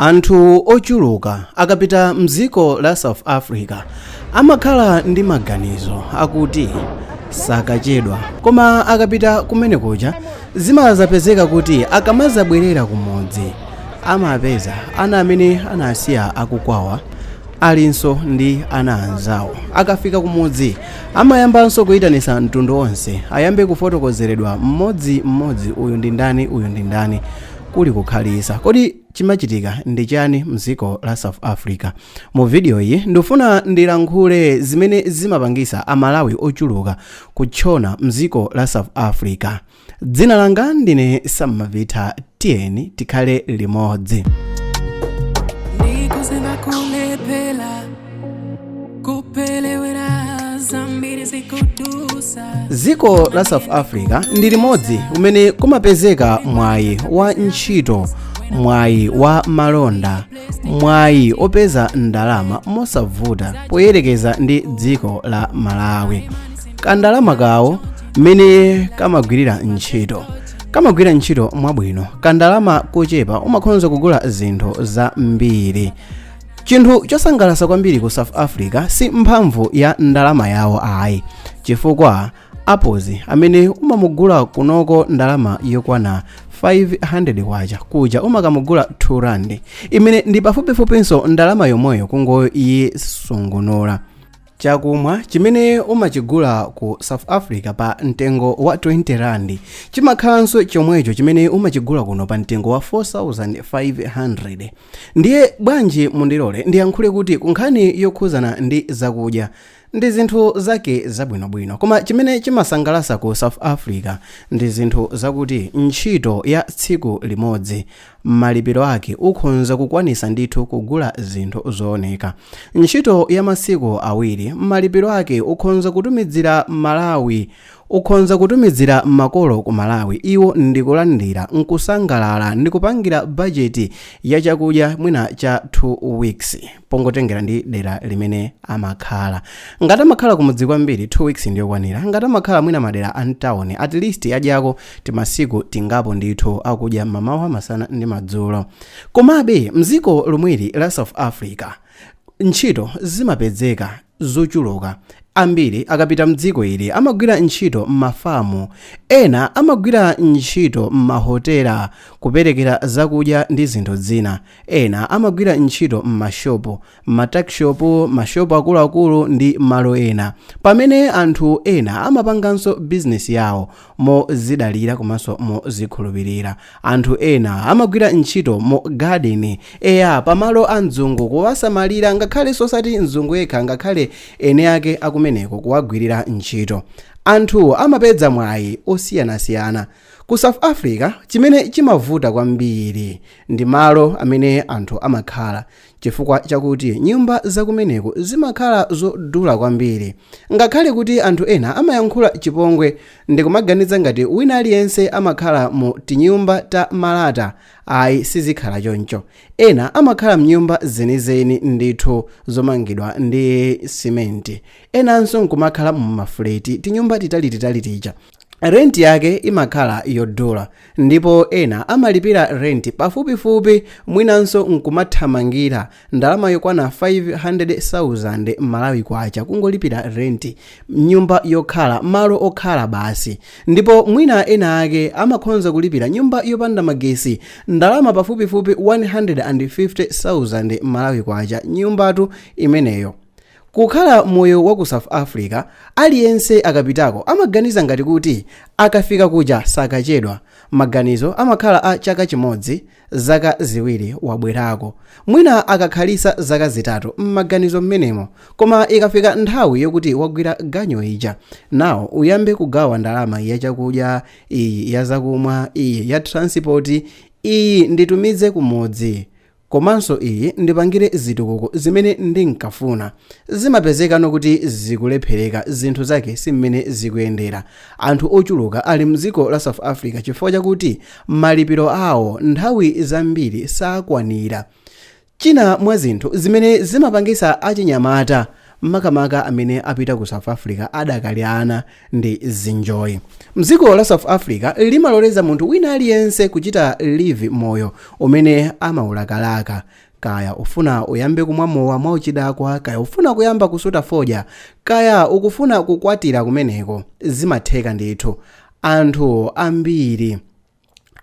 Anthu ochuluka akapita mdziko la South Africa amakhala ndi maganizo akuti sakachedwa, koma akapita kumene kuja zimazapezeka kuti akamazabwerera kumudzi amapeza ana amene anasiya akukwawa alinso ndi ana anzawo. Akafika kumudzi amayambanso kuyitanisa mtundu onse ayambe kufotokozeredwa mmodzi, uyu ndi ndani, uyu ndi ndani, kuli kukhalisa. Kodi chimachitika ndi chani mdziko la South Africa? Mu video iyi ndifuna ndilankhule zimene zimapangisa amalawi ochuluka kutchona mdziko la South Africa. Dzina langa ndine Samavita, tiyeni tikhale limodzi. Dziko la South Africa ndi limodzi umene kumapezeka mwayi wa ntchito, mwayi wa malonda, mwayi opeza ndalama mosavuta poyerekeza ndi dziko la Malawi. Kandalama kawo mene kamagwirira ntchito mwabwino, kandalama kochepa umakhonza kugula zinthu zambiri. Chinthu chosangalatsa kwambiri ku South Africa si mphamvu ya ndalama yawo ayi, chifukwa apozi amene umamugula kunoko ndalama yokwana 500 kwacha kuja umakamugula 2 rand, imene ndi pafupifupinso ndalama yomweyo kungoyisungunula. Chakumwa chimene umachigula ku South Africa pa mtengo wa 20 rand chimakhalanso chomwecho chimene umachigula kuno pa mtengo wa 4500. Ndiye bwanji mundilole ndiyankhule kuti kunkhani yokhuzana ndi zakudya ndi zinthu zake zabwinobwino, koma chimene chimasangalatsa ku South Africa ndi zinthu zakuti ntchito ya tsiku limodzi malipiro ake ukhonza kukwanisa ndithu kugula zinthu zooneka. Ntchito ya masiku awiri malipiro ake ukhonza kutumizira Malawi, ukhonza kutumizira makolo ku Malawi, iwo ndikulandira nkusangalala ndikupangira budget ya chakudya mwina cha 2 weeks pongotengera ndi dera limene amakhala. Ngati amakhala kumudzi kwambiri 2 weeks ndiyokwanira. Ngati amakhala mwina madera antawuni at least adyako timasiku tingapo ndithu akudya mamawa, masana ndi madzulo. Komabe mdziko lomweli la South Africa ntchito zimapezeka zochuluka. Ambiri akapita mdziko ili amagwira ntchito m'mafamu, ena amagwira ntchito m'mahotela kuperekera zakudya ndi zinthu zina, ena amagwira ntchito m'mashopu, m'matakishopu, mashopu akuluakulu ndi malo ena, pamene anthu ena amapanganso bizinesi yawo mozidalira komanso mozikhulupirira. Anthu ena amagwira ntchito mu garden eya pamalo a mzungu kuwasamalira, ngakhale sosati mzungu yekha, ngakhale ene ake akumeneko kuwagwirira ntchito. Anthu amapeza mwayi osiyanasiyana. Ku South Africa chimene chimavuta kwambiri ndi malo amene anthu amakhala, chifukwa chakuti nyumba zakumeneko zimakhala zodula kwambiri. Ngakhale kuti anthu ena amayankhula chipongwe ndikumaganiza ngati wina aliyense amakhala mu tinyumba ta malata, ayi sizikhala choncho. Ena amakhala mnyumba zenizeni ndithu zomangidwa ndi simenti, enanso nkumakhala mu mafuleti, tinyumba titali tija. Rent yake imakhala yodula, ndipo ena amalipira rent pafupifupi mwinanso nkumathamangira ndalama yokwana 500,000 Malawi kwacha kungolipira rent nyumba yokhala, malo okhala basi. Ndipo mwina ena ake amakhonza kulipira nyumba yopanda magesi ndalama pafupifupi 150,000 Malawi kwacha nyumbatu imeneyo. Kukhala moyo wa ku South Africa aliyense akapitako amaganiza ngati kuti akafika kuja sakachedwa. Maganizo amakhala a chaka chimodzi, zaka ziwiri wabwerako, mwina akakhalisa zaka zitatu m'maganizo mmenemo, koma ikafika nthawi yokuti wagwira ganyo ija nawo uyambe kugawa ndalama ya chakudya, iyi ya zakumwa, iyi ya transport, iyi nditumize kumudzi, komanso iyi ndipangire zitukuko zimene ndinkafuna. Zimapezeka nokuti zikulephereka, zinthu zake si mmene zikuyendera. Anthu ochuluka ali mdziko la South Africa chifukwa chakuti malipiro awo nthawi zambiri sakwanira. China mwa zinthu zimene zimapangisa achinyamata makamaka amene apita ku South Africa adakali ana ndi zinjoyi. Mdziko la South Africa limaloleza munthu wina aliyense kuchita live moyo umene amaulakalaka, kaya ufuna uyambe kumwa mowa mwauchidakwa, kaya ufuna kuyamba kusuta fodya, kaya ukufuna kukwatira kumeneko, zimatheka ndithu. Anthu ambiri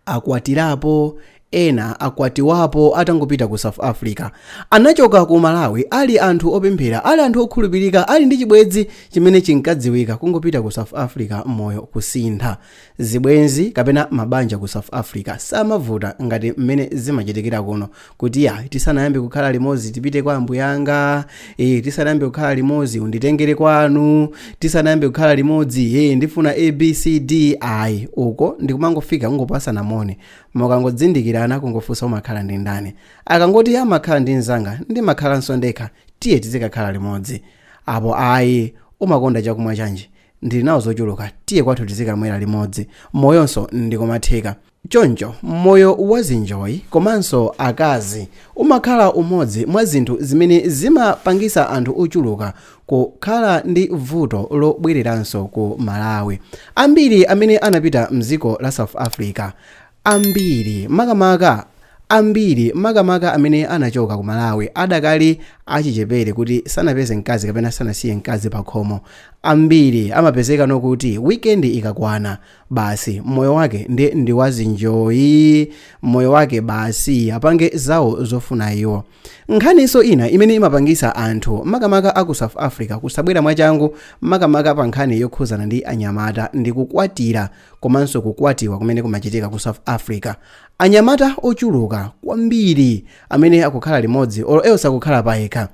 akwatirapo, ena akwatiwapo atangopita ku South Africa. Anachoka ku Malawi ali anthu opemphera, ali anthu okhulupirika, ali ndi chibwenzi chimene chinkadziwika, kungopita ku South Africa moyo kusintha. Zibwenzi kapena mabanja ku South Africa samavuta ngati mmene zimachitikira kuno, kuti ya tisanayambe kukhala limodzi tipite kwa ambuyanga, tisanayambe kukhala limodzi unditengere kwanu, tisanayambe kukhala limodzi ndifuna ABCD. Ayi, uko ndikumangofika kungopasa namone, mukangodzindikirana kungofunsa umakhala ndi ndani. Akangoti amakhala ndi nzanga ndimakhalanso ndekha, tiye tizikakhala limodzi. Apo ayi, umakonda chakumwa chanji, ndili nawo zochuluka, tiye kwathu tizikamwera limodzi. Moyonso ndikumatheka. Choncho moyo wazinjoyi komanso akazi umakhala umodzi mwa zinthu zimene zimapangisa anthu ochuluka kukhala ndi vuto lobwereranso ku Malawi. Ambiri amene anapita mdziko la South Africa, ambiri makamaka amene anachoka ku Malawi adakali achichepere kuti sanapeze mkazi kapena sanasiye mkazi pa khomo. Ambiri amapezeka nokuti weekend ikakwana basi moyo wake ndi wazinjoyi, moyo wake basi apange zawo zofuna iwo. Nkhaniso ina imene imapangisa anthu makamaka aku South Africa kusabwera mwachangu makamaka pa nkhani yokhuzana ndi anyamata ndi kukwatira komanso kukwatiwa kumene kumachitika ku South Africa. Anyamata ochuluka kwambiri amene akukhala limodzi olo sakukhala payekha,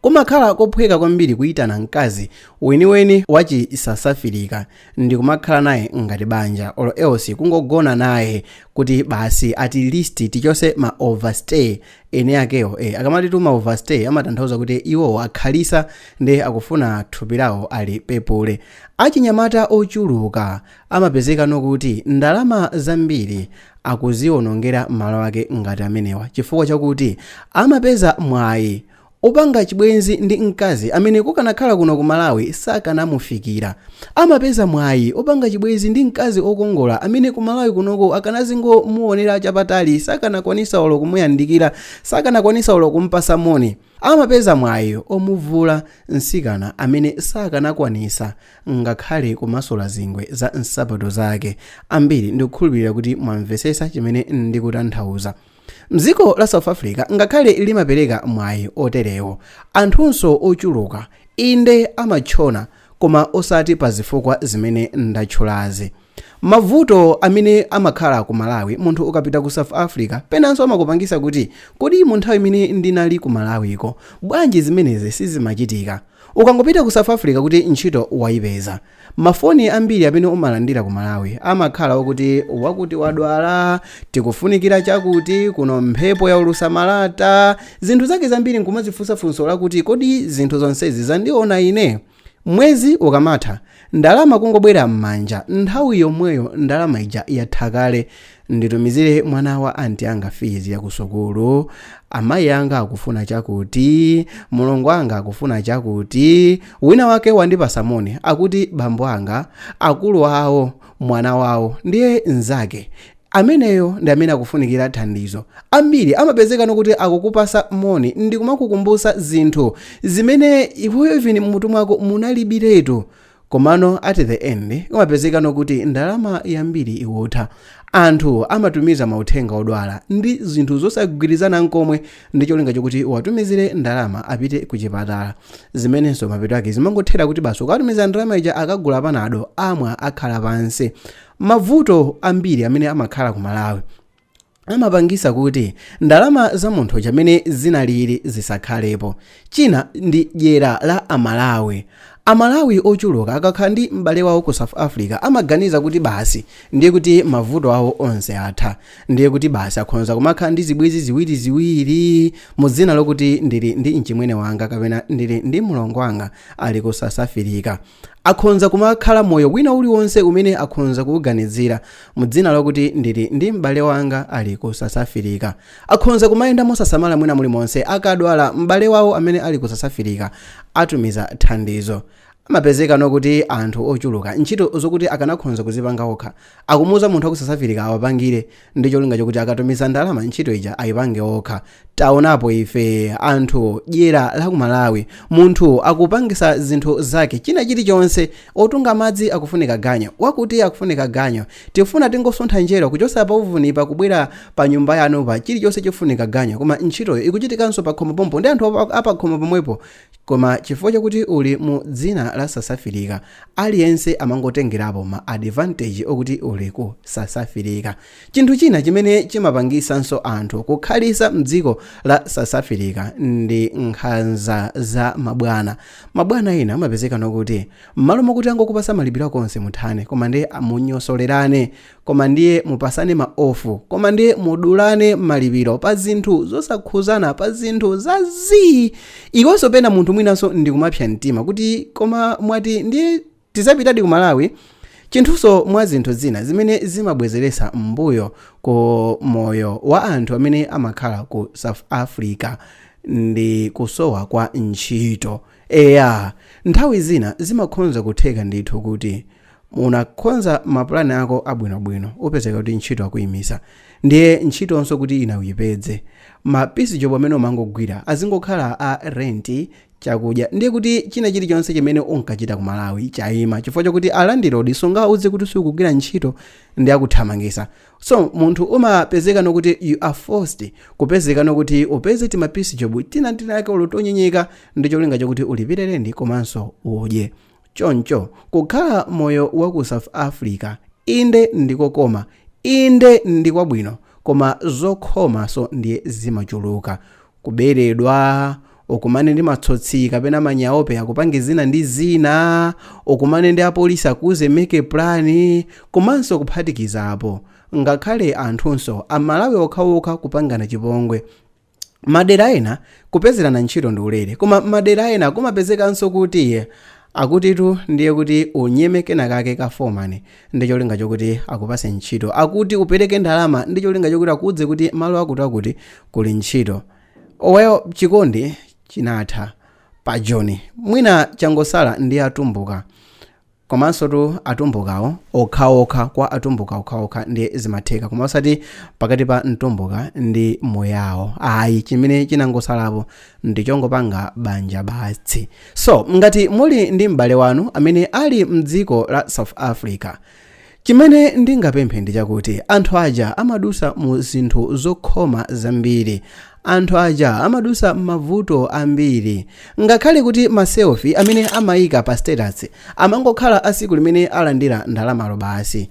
kumakhala kophweka kwambiri kuyitana mkazi weniweni wachisasafirika ndi kumakhala naye ngati banja, olo else kungogona naye kuti basi at least tichose ma overstay ene akewo. Akamati tuma overstay amatanthauza kuti iwo akhalisa ndi akufuna thupi lawo ali pepule. Achinyamata ochuluka amapezeka nokuti ndalama zambiri akuzionongera malo ake ngati amenewa, chifukwa chakuti amapeza mwayi opanga chibwenzi ndi mkazi amene kukanakhala kuno ku Malawi sakanamufikira. Amapeza mwayi opanga chibwenzi ndi mkazi okongola amene ku Malawi kunoko akanazingo muonera chapatali, sakanakwanisa olo kumuyandikira, sakanakwanisa olo kumpasa moni. Amapeza mwayi omuvula nsikana amene sakanakwanisa ngakhale kumasula zingwe za nsapato zake. Ambiri ndikukhulupirira kuti mwamvesesa chimene ndikutanthauza. Mdziko la South Africa ngakhale limapereka mwayi oterewo, anthunso ochuluka inde amachona koma osati pa zifukwa zimene ndatchulazi. Mavuto amene amakhala ku Malawi munthu ukapita ku South Africa penanso amakupangisa kuti kodi mu nthawi imene ndinali ku Malawiko bwanji zimenezi sizimachitika. Ukangopita ku South Africa kuti ntchito wayipeza, mafoni ambiri amene umalandira ku Malawi amakhala wakuti wadwala, tikufunikira chakuti, kuno mphepo ya ulusamalata, zinthu zake zambiri nkumazifunsa funso lakuti kodi zinthu zonsezi zandiona ine. Mwezi ukamatha ndalama kungobwera m'manja, nthawi yomweyo ndalama ija yathakale. Nditumizire mwana wa anti anga fees ya kusukulu, amayi anga akufuna chakuti, mulongo anga akufuna chakuti, wina wake wandipasa moni akuti bambo anga, akulu awo, mwana wawo ndiye nzake. Ameneyo ndi amene akufunikira thandizo. Ambiri amapezeka nokuti akukupasa moni ndi kumakukumbusa zinthu zimene iweyo even mmutu mwako munalibiretu, komano at the end umapezeka nokuti ndalama yambiri iwotha. Anthu amatumiza mauthenga odwala ndi zinthu zosagwirizana nkomwe ndi cholinga chokuti watumizire ndalama apite ku chipatala. Zimenenso mapeto ake zimangothera kuti basi ukatumiza ndalama ija akagula panado amwa akhala pansi. Mavuto ambiri amene amakhala ku Malawi amapangisa kuti ndalama za munthu chamene zinalili zisakhalepo. China ndi dyera la Amalawi ochuluka akakhala ndi m'bale wawo ku South Africa amaganiza kuti basi ndiye kuti mavuto awo onse atha, ndiye kuti basi akhonza kumakhala ndi zibwenzi ziwiri mu dzina lokuti ndili ndi mchimwene wanga kapena ndili ndi mulongo wanga ali ku South Africa. akhonza kumakhala moyo wina uliwonse umene akhonza kuuganizira mu dzina lokuti ndili ndi m'bale wanga ali ku South Africa. Akhonza kumayenda mosasamala mwina mulimonse akadwala m'bale wawo amene ali ku South Africa atumiza thandizo. Amapezeka nokuti anthu ochuluka ntchito zokuti akanakhonza kuzipanga okha akumuza munthu aku South Africa awapangire ndi cholinga chokuti akatumiza ndalama ntchito ija ayipange okha. Taonapo ife anthu dyera la ku Malawi munthu akupangisa zinthu zake china chilichonse, otunga madzi akufunika ganyo, wakuti akufunika ganyo, tifuna tingosuntha njero kuchosa pa uvunipa kubwera pa nyumba yanu pa chilichonse chifunika ganyo, koma ntchitoyo ikuchitikanso pa khomo pompo ndi anthu apa khomo pomwepo. Koma chifukwa chakuti uli mu dzina la South Africa aliyense amangotengerapo ma advantage okuti uli ku South Africa. Chinthu china chimene chimapangisanso anthu kukhalisa mdziko la South Africa ndi nkhanza za mabwana ena amapezeka nokuti m'malo mokuti angokupasa malipiro konse muthane, koma ndiye amunyosolerane, koma ndiye mupasane maofu, koma ndiye mudulane malipiro pa zinthu zosakhuzana, pa zinthu zazi. Ikonso pena munthu mwinanso ndikumapsa mtima kuti koma mwati ndiye tizapitadi ku Malawi. Chinthuso mwa zinthu zina zimene zimabwezeresa mbuyo ku moyo wa anthu amene amakhala ku South Africa ndi kusowa kwa ntchito. Nthawi zina zimakhonza kutheka ndithu kuti unakhonza mapulani ako abwinobwino upezeka kuti ntchito akuyimisa, ndiye ntchitonso kuti inawuyipedze mapisi job amene umangogwira azingokhala a renti chakudya, ndiye kuti china chilichonse chimene unkachita ku Malawi chayima chifukwa chakuti alandilodi sungauze kuti sikugwira ntchito ndi akuthamangisa. So munthu umapezeka nokuti you are forced kupezeka nokuti upeze timapisi job tina yake ulutonyenyeka ndi cholinga chakuti ulipire rendi komanso udye. Choncho kukhala moyo wa ku South Africa inde ndikokoma, inde ndikwabwino, koma zokhomaso ndiye zimachuluka. Kuberedwa, ukumane ndi matsotsi kapena manyaope akupange zina ndi zina, ukumane ndi apolisi akuze make plan, komanso kuphatikizapo ngakhale anthunso amalawi okhaokha kupangana chipongwe. Madera ena kupezerana ntchito ndi ulere, koma madera ena kumapezekanso kuti akutitu ndiye kuti unyeme kenakake ka foreman ndi cholinga chokuti akupase ntchito, akuti upereke ndalama ndi cholinga chokuti akudze kuti malo akuti kuli ntchito. Oweyo chikondi chinatha pa John, mwina changosala ndi atumbuka, komanso tu atumbukawo okhaokha kwa atumbuka okhaokha ndi zimatheka, koma osati pakati pa mtumbuka ndi moyawo. Chimene chinangosalapo ndi chongopanga banja basi. So ngati muli ndi m'bale wanu amene ali mdziko la South Africa, chimene ndingapemphe ndi chakuti anthu aja amadusa mu zinthu zokhoma zambiri, anthu aja amadusa mavuto ambiri, ngakhale kuti maselfie amene amayika pa status amangokhala asiku limene alandira ndalamalo basi.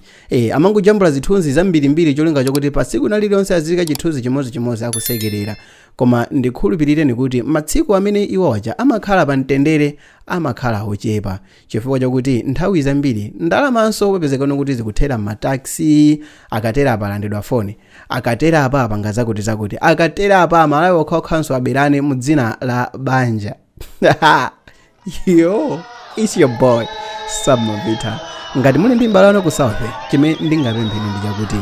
Amangojambula zithunzi zambirimbiri cholinga chokuti pa siku lililonse azika chithunzi chimodzi akusekerera. Koma ndikhulupirireni kuti matsiku amene iwo aja amakhala pa mtendere amakhala ochepa, chifukwa chakuti nthawi zambiri ndalamanso kupezeka kuti zikuthera mataxi, akatera apa alandidwa foni, akatera apa apanga zakuti, akatera apa amalawi okhaokhanso aberane mu dzina la banja. Yo, it's your boy Samavita. Ngati muli ndi m'bale wanu ku South, chimene ndingapempheni ndi chakuti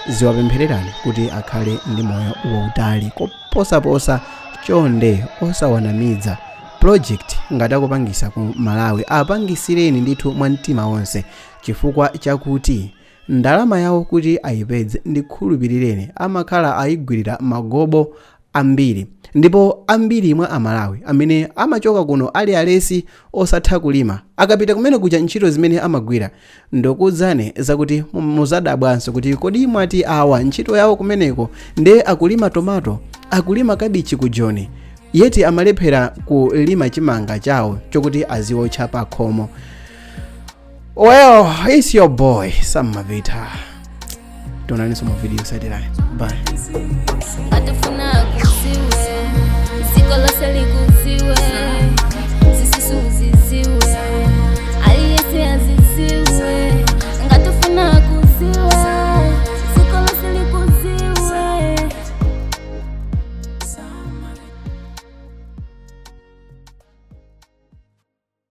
ziwapemphererani kuti akhale ndi moyo wautali koposaposa, chonde osawanamiza. Project ngati akupangisa ku Malawi apangisireni ndithu mwa mtima wonse, chifukwa chakuti ndalama yawo kuti ayipedze ndikhulupirireni amakhala ayigwirira magobo ambiri, ndipo ambiri mwa amalawi amene amachoka kuno ali alesi osatha kulima akapita kumene kuja ntchito zimene amagwira ndokudzane zakuti muzadabwanso kuti kodi mwati awa ntchito yawo kumeneko nde akulima tomato, akulima kabichi ku John, yeti amalephera kulima chimanga chawo chokuti aziotcha pa khomo. Well, it's your boy Samavita. Don't answer my video, say it. Bye.